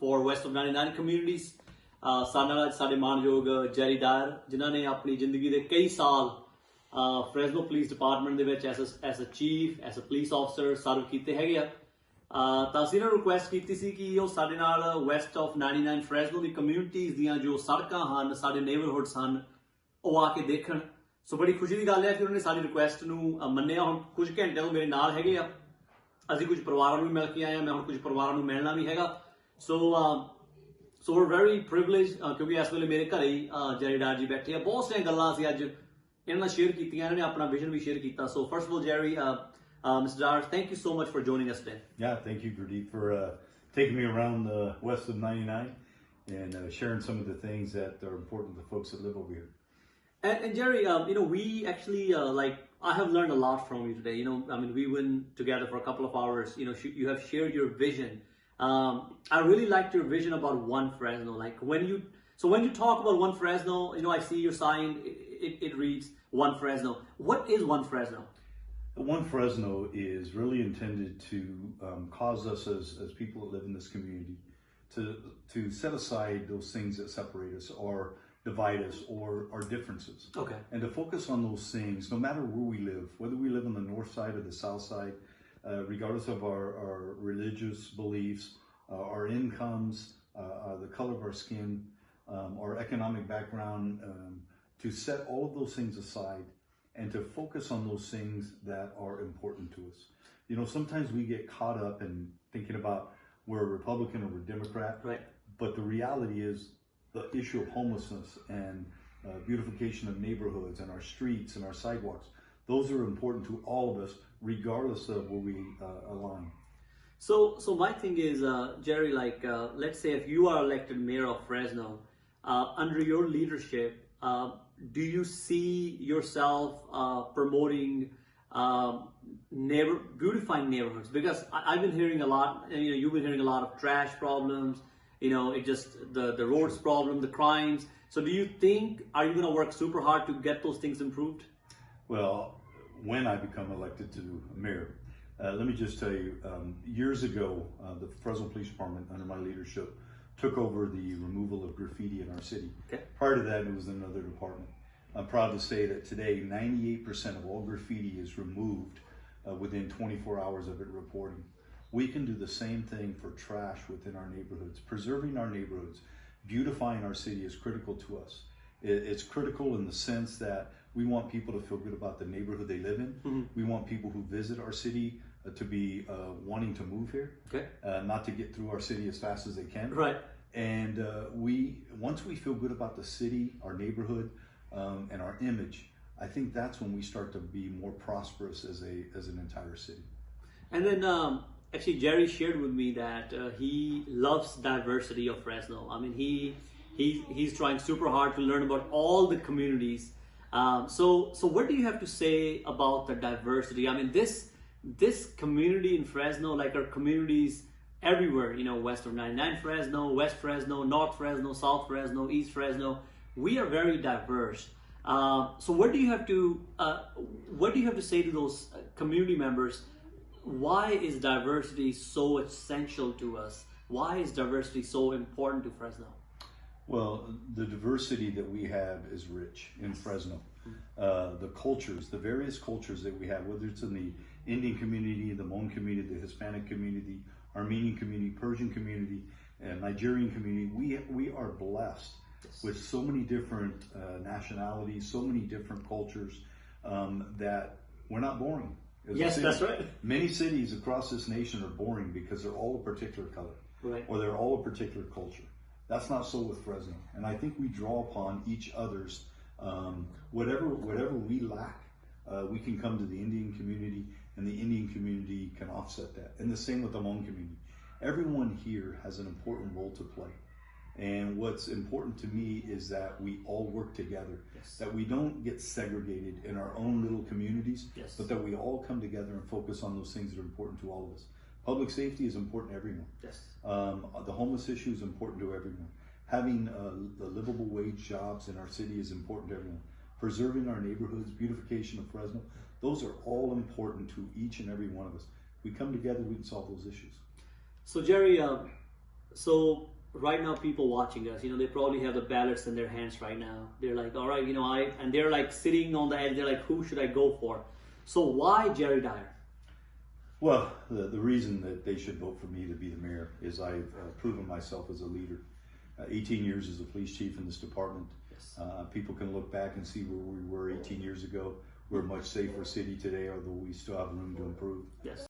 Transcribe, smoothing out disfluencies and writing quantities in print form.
for West of 99 communities. ਸਾਡੇ ਨਾਲ ਸਾਡੇ ਮਾਨਯੋਗ ਜੈਰੀ ਡਾਇਰ ਜਿਨ੍ਹਾਂ ਨੇ ਆਪਣੀ ਜ਼ਿੰਦਗੀ ਦੇ ਕਈ ਸਾਲ ਫਰੈਜ਼ਨੋ ਪੁਲਿਸ ਡਿਪਾਰਟਮੈਂਟ ਦੇ ਵਿੱਚ as a chief as a police officer serve ਕੀਤੇ ਹੈਗੇ ਆ। ਤਾਂ ਅਸੀਂ ਇਹਨਾਂ ਨੂੰ ਰਿਕੁਐਸਟ ਕੀਤੀ ਸੀ ਕਿ ਉਹ ਸਾਡੇ ਨਾਲ ਵੈਸਟ ਆਫ 99 ਫਰੈਜ਼ਨੋ ਦੀ ਕਮਿਊਨਿਟੀਜ਼ ਦੀਆਂ ਜੋ ਸੜਕਾਂ ਹਨ, ਸਾਡੇ ਨੇਬਰਹੁੱਡਸ ਹਨ, ਉਹ ਆ ਕੇ ਦੇਖਣ। ਸੋ ਬੜੀ ਖੁਸ਼ੀ ਦੀ ਗੱਲ ਹੈ ਕਿ ਉਹਨਾਂ ਨੇ ਸਾਡੀ ਰਿਕੁਐਸਟ ਨੂੰ ਮੰਨਿਆ। ਹੁਣ ਕੁਝ ਘੰਟਿਆਂ ਤੋਂ ਮੇਰੇ ਨਾਲ ਹੈਗੇ ਆ, ਅਸੀਂ ਕੁਝ ਪਰਿਵਾਰਾਂ ਨੂੰ ਵੀ ਮਿਲ ਕੇ ਆਏ ਹਾਂ, ਮੈਂ ਹੁਣ ਕੁਝ ਪਰਿਵਾਰਾਂ ਨੂੰ ਮਿਲਣਾ ਵੀ ਹੈਗਾ। So we're very privileged ਕਿਉਂਕਿ ਇਸ ਵੇਲੇ ਮੇਰੇ ਘਰੇ ਹੀ ਜੈਰੀ ਡਾਇਰ ਜੀ ਬੈਠੇ ਆ। ਬਹੁਤ ਸਾਰੀਆਂ ਗੱਲਾਂ ਅਸੀਂ ਅੱਜ ਇਹਨਾਂ ਨਾਲ ਸ਼ੇਅਰ ਕੀਤੀਆਂ, ਇਹਨਾਂ ਨੇ ਆਪਣਾ ਵਿਜ਼ਨ ਵੀ ਸ਼ੇਅਰ ਕੀਤਾ। So first of all, Jerry, Mr. Dyer, thank you so much for joining us today. Yeah, thank you, Gurdeep, for taking me around the west of 99 and sharing some of the things that are important to the folks that live over here. And Jerry, we actually I have learned a lot from you today. We went together for a couple of hours. You have shared your vision. I really liked your vision about One Fresno. Like when you talk about One Fresno, I see your sign. It reads One Fresno. What is One Fresno? One Fresno is really intended to cause us as people that live in this community to set aside those things that separate us or divide us or our differences. Okay. And to focus on those things, no matter where we live, whether we live on the north side or the south side, regardless of our religious beliefs, our incomes, the color of our skin, our economic background, to set all of those things aside and to focus on those things that are important to us. Sometimes we get caught up in thinking about we're a Republican or we're a Democrat, right? But the reality is the issue of homelessness and beautification of neighborhoods and our streets and our sidewalks, those are important to all of us, regardless of where we align. So my thing is, Jerry, let's say if you are elected mayor of Fresno, under your leadership, do you see yourself promoting beautifying neighborhoods? Because I've been hearing a lot, and you've been hearing a lot of trash problems, the roads problem, the crimes. So do you think, are you going to work super hard to get those things improved? Well, when I become elected to mayor, let me just tell you, years ago, the Fresno Police Department, under my leadership, took over the removal of graffiti in our city. Okay. Prior to that, it was another department. I'm proud to say that today, 98% of all graffiti is removed within 24 hours of it reporting. We can do the same thing for trash within our neighborhoods. Preserving our neighborhoods, beautifying our city is critical to us. It's critical in the sense that we want people to feel good about the neighborhood they live in. Mm-hmm. We want people who visit our city to be wanting to move here, okay. Not to get through our city as fast as they can. Right. And once we feel good about the city, our neighborhood, and our image, I think that's when we start to be more prosperous as an entire city. And then actually Jerry shared with me that he loves diversity of Fresno. He's trying super hard to learn about all the communities. So what do you have to say about the diversity? This community in Fresno, like our communities everywhere, west of 99 Fresno, West Fresno, North Fresno, South Fresno, East Fresno, we are very diverse. So what do you have to say to those community members? Why is diversity so essential to us? Why is diversity so important to Fresno? Well, the diversity that we have is rich in Fresno. The cultures, the various cultures that we have, whether it's in the Indian community, the Hmong community, the Hispanic community, Armenian community, Persian community, and Nigerian community, we are blessed with so many different nationalities, so many different cultures, that we're not boring. Yes, that's right. Many cities across this nation are boring because they're all a particular color, right, or they're all a particular culture. That's not so with Fresno, and I think we draw upon each other's whatever we lack. We can come to the Indian community, and the Indian community can offset that, and the same with the Hmong community. Everyone here has an important role to play, and what's important to me is that we all work together. Yes. That we don't get segregated in our own little communities, yes, but that we all come together and focus on those things that are important to all of us. Public safety is important to everyone. Yes. The homeless issue is important to everyone. Having the livable wage jobs in our city is important to everyone. Preserving our neighborhoods, beautification of Fresno, those are all important to each and every one of us. We come together, we can solve those issues. So Jerry, So right now, people watching us, they probably have the ballots in their hands right now. They're like, all right, and they're like sitting on the edge. They're like, who should I go for? So why Jerry Dyer? Well, the reason that they should vote for me to be the mayor is I've proven myself as a leader. 18 years as a police chief in this department. Yes. People can look back and see where we were 18 years ago. We're a much safer city today, although we still have room to improve. Yes.